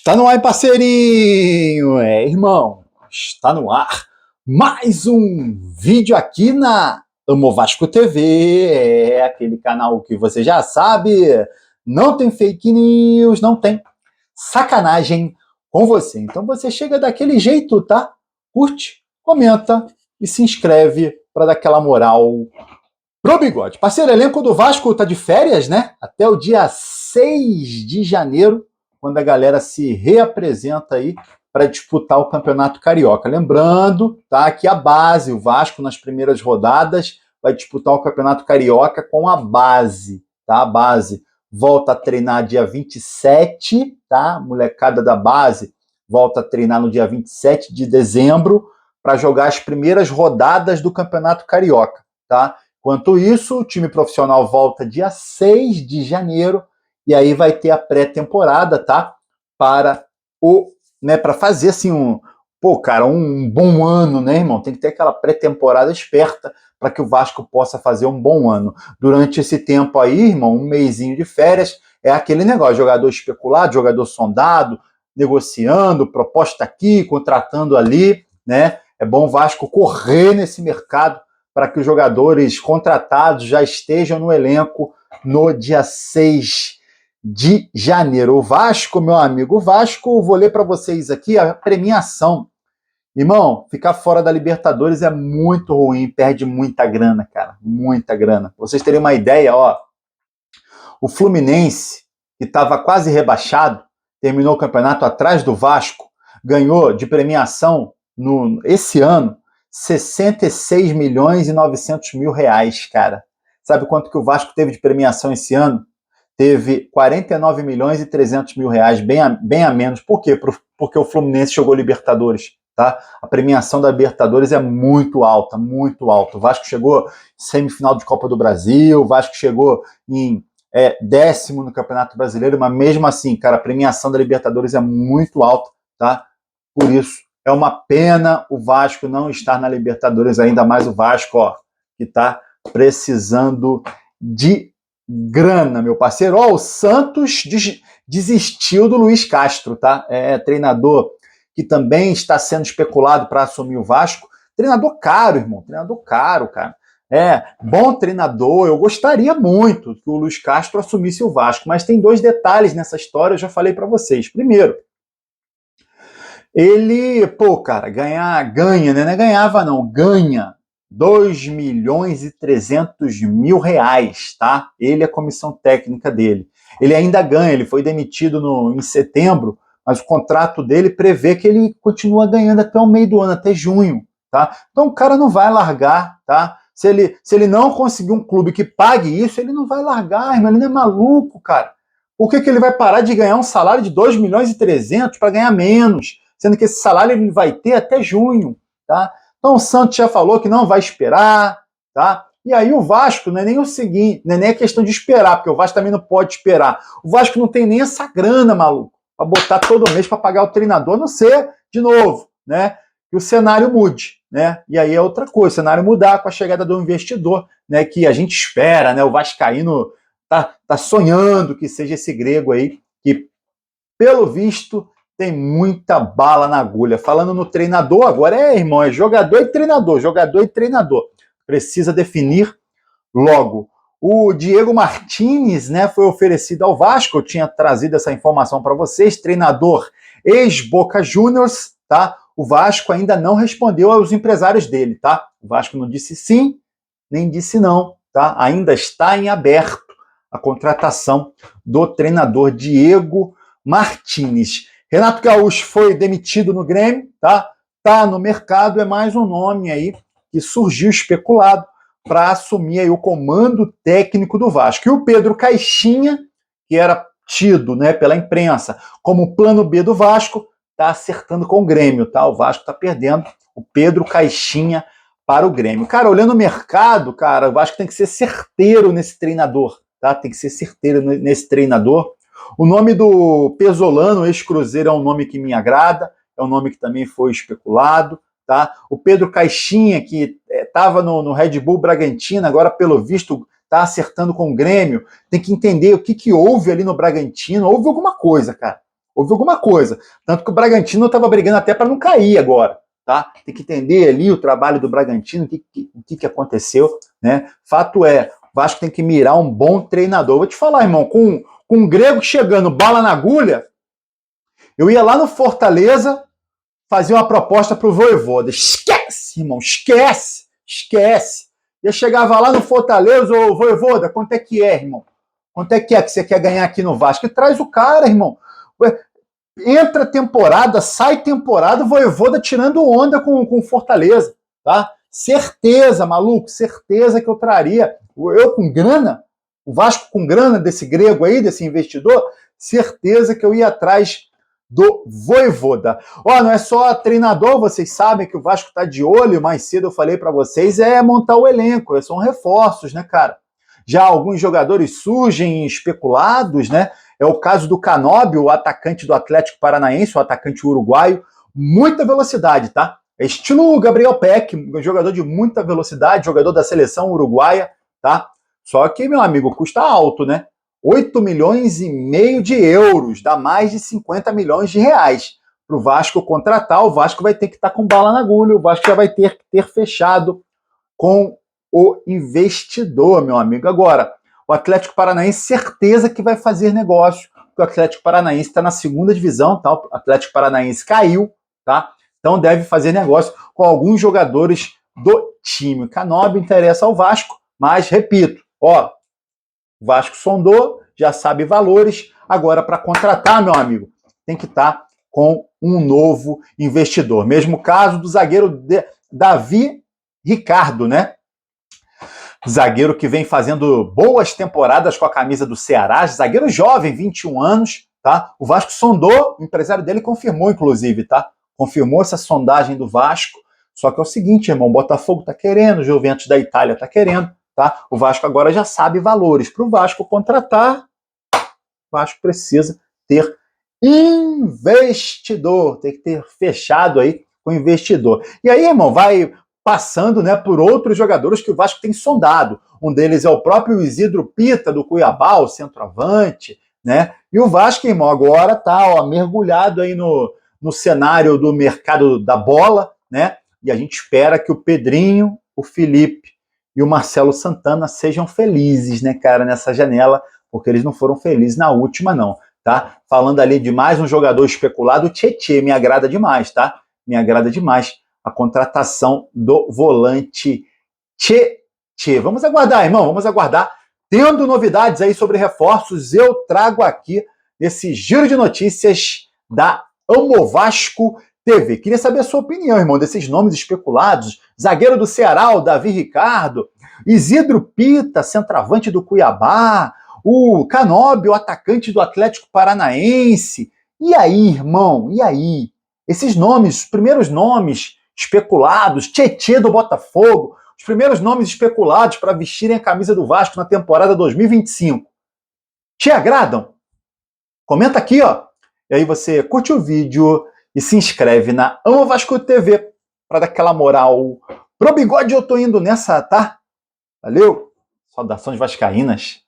Está no ar, parceirinho! Irmão, está no ar mais um vídeo aqui na Amo Vasco TV, aquele canal que você já sabe, não tem fake news, não tem sacanagem com você. Então você chega daquele jeito, tá? Curte, comenta e se inscreve para dar aquela moral pro bigode. Parceiro, elenco do Vasco tá de férias, né? Até o dia 6 de janeiro, quando a galera se reapresenta aí para disputar o Campeonato Carioca. Lembrando, tá, que a base, o Vasco nas primeiras rodadas, vai disputar o Campeonato Carioca com a base, tá? A base volta a treinar dia 27, tá? Molecada da base volta a treinar no dia 27 de dezembro para jogar as primeiras rodadas do Campeonato Carioca, tá? Enquanto isso, o time profissional volta dia 6 de janeiro e aí vai ter a pré-temporada, tá? Para fazer assim um bom ano, né, irmão? Tem que ter aquela pré-temporada esperta para que o Vasco possa fazer um bom ano. Durante esse tempo aí, irmão, um mesinho de férias, é aquele negócio, jogador especulado, jogador sondado, negociando, proposta aqui, contratando ali, né? É bom o Vasco correr nesse mercado para que os jogadores contratados já estejam no elenco no dia 6 de janeiro. O Vasco, meu amigo, o Vasco, vou ler para vocês aqui a premiação. Irmão, ficar fora da Libertadores é muito ruim, perde muita grana, cara, muita grana. Pra vocês terem uma ideia, ó, o Fluminense, que estava quase rebaixado, terminou o campeonato atrás do Vasco, ganhou de premiação esse ano 66 milhões e 900 mil reais, cara. Sabe quanto que o Vasco teve de premiação esse ano? Teve 49 milhões e 300 mil reais, bem a menos. Por quê? Porque o Fluminense jogou Libertadores, tá? A premiação da Libertadores é muito alta, muito alta. O Vasco chegou em semifinal de Copa do Brasil, o Vasco chegou em 10º no Campeonato Brasileiro, mas mesmo assim, cara, a premiação da Libertadores é muito alta, tá? Por isso, é uma pena o Vasco não estar na Libertadores, ainda mais o Vasco, ó, que tá precisando de grana, meu parceiro. Ó, o Santos desistiu do Luiz Castro, tá? Treinador que também está sendo especulado para assumir o Vasco. Treinador caro, irmão. Treinador caro, cara. Bom treinador. Eu gostaria muito que o Luiz Castro assumisse o Vasco, mas tem dois detalhes nessa história, eu já falei para vocês. Primeiro, ele, ganha, né? Não ganhava, não. Ganha 2 milhões e 300 mil reais, tá? Ele é a comissão técnica dele. Ele ainda ganha, ele foi demitido em setembro, mas o contrato dele prevê que ele continua ganhando até o meio do ano, até junho, tá? Então o cara não vai largar, tá? Se ele não conseguir um clube que pague isso, ele não vai largar, irmão, ele não é maluco, cara. Por que ele vai parar de ganhar um salário de 2 milhões e 300 para ganhar menos? Sendo que esse salário ele vai ter até junho, tá? Então o Santos já falou que não vai esperar, tá? E aí o Vasco não é nem o seguinte, não é nem a questão de esperar, porque o Vasco também não pode esperar. O Vasco não tem nem essa grana, maluco, para botar todo mês para pagar o treinador, a não ser, de novo, né, que o cenário mude, né? E aí é outra coisa, o cenário mudar com a chegada do investidor, né, que a gente espera, né? O vascaíno tá sonhando que seja esse grego aí, que, pelo visto, tem muita bala na agulha. Falando no treinador, agora irmão, é jogador e treinador, jogador e treinador. Precisa definir logo. O Diego Martins, né, foi oferecido ao Vasco, eu tinha trazido essa informação para vocês, treinador ex-Boca Juniors, tá? O Vasco ainda não respondeu aos empresários dele, tá? O Vasco não disse sim, nem disse não, tá? Ainda está em aberto a contratação do treinador Diego Martins. Renato Gaúcho foi demitido no Grêmio, tá? Tá no mercado, é mais um nome aí que surgiu especulado para assumir aí o comando técnico do Vasco. E o Pedro Caixinha, que era tido, né, pela imprensa como plano B do Vasco, tá acertando com o Grêmio, tá? O Vasco tá perdendo o Pedro Caixinha para o Grêmio. Cara, olhando o mercado, cara, o Vasco tem que ser certeiro nesse treinador, tá? Tem que ser certeiro nesse treinador. O nome do Pesolano, ex-Cruzeiro, é um nome que me agrada, é um nome que também foi especulado, tá? O Pedro Caixinha, que estava no Red Bull Bragantino, agora, pelo visto, está acertando com o Grêmio. Tem que entender o que houve ali no Bragantino. Houve alguma coisa, cara. houve alguma coisa. Tanto que o Bragantino estava brigando até para não cair agora, tá? Tem que entender ali o trabalho do Bragantino, o que aconteceu, né? Fato é, o Vasco tem que mirar um bom treinador. Vou te falar, irmão, com um grego chegando, bala na agulha, eu ia lá no Fortaleza fazer uma proposta pro Vojvoda. Esquece, irmão, esquece, esquece. Eu chegava lá no Fortaleza, ô Vojvoda, quanto é que é, irmão? Quanto é que você quer ganhar aqui no Vasco? E traz o cara, irmão. Entra temporada, sai temporada, o Vojvoda tirando onda com Fortaleza, tá? Certeza, maluco, certeza que eu traria. Eu com grana, o Vasco com grana desse grego aí, desse investidor, certeza que eu ia atrás do Vojvoda. Ó, não é só treinador, vocês sabem que o Vasco tá de olho, mais cedo eu falei para vocês, é montar o elenco, são reforços, né, cara? Já alguns jogadores surgem especulados, né? É o caso do Canóbio, o atacante do Atlético Paranaense, o atacante uruguaio, muita velocidade, tá? É estilo Gabriel Peck, um jogador de muita velocidade, jogador da seleção uruguaia, tá? Só que, meu amigo, custa alto, né? 8 milhões e meio de euros, dá mais de 50 milhões de reais. Para o Vasco contratar, o Vasco vai ter que estar com bala na agulha, o Vasco já vai ter que ter fechado com o investidor, meu amigo. Agora, o Atlético Paranaense, certeza que vai fazer negócio, porque o Atlético Paranaense está na segunda divisão, tá? O Atlético Paranaense caiu, tá? Então deve fazer negócio com alguns jogadores do time. O Canóbio interessa ao Vasco, mas, repito, ó, o Vasco sondou, já sabe valores, agora para contratar, meu amigo, tem que estar com um novo investidor. Mesmo caso do zagueiro Davi Ricardo, né? Zagueiro que vem fazendo boas temporadas com a camisa do Ceará, zagueiro jovem, 21 anos, tá? O Vasco sondou, o empresário dele confirmou, inclusive, tá? Confirmou essa sondagem do Vasco, só que é o seguinte, irmão, o Botafogo tá querendo, o Juventus da Itália tá querendo, tá? O Vasco agora já sabe valores. Para o Vasco contratar, o Vasco precisa ter investidor, tem que ter fechado aí com o investidor. E aí, irmão, vai passando, né, por outros jogadores que o Vasco tem sondado. Um deles é o próprio Isidro Pita, do Cuiabá, o centroavante, né? E o Vasco, irmão, agora tá mergulhado aí no cenário do mercado da bola, né? E a gente espera que o Pedrinho, o Felipe e o Marcelo Santana sejam felizes, né, cara, nessa janela, porque eles não foram felizes na última, não, tá? Falando ali de mais um jogador especulado, o Tietê, me agrada demais, tá? Me agrada demais a contratação do volante Tietê. Vamos aguardar, irmão, vamos aguardar. Tendo novidades aí sobre reforços, eu trago aqui esse giro de notícias da Amo Vasco TV. Queria saber a sua opinião, irmão, desses nomes especulados. Zagueiro do Ceará, o Davi Ricardo, Isidro Pita, centroavante do Cuiabá, o Canóbio, atacante do Atlético Paranaense. E aí, irmão, e aí? Esses nomes, os primeiros nomes especulados, Tietê do Botafogo, os primeiros nomes especulados para vestirem a camisa do Vasco na temporada 2025. Te agradam? Comenta aqui, ó. E aí você curte o vídeo e se inscreve na Amo Vasco TV para dar aquela moral. Pro bigode eu tô indo nessa, tá? Valeu? Saudações vascaínas.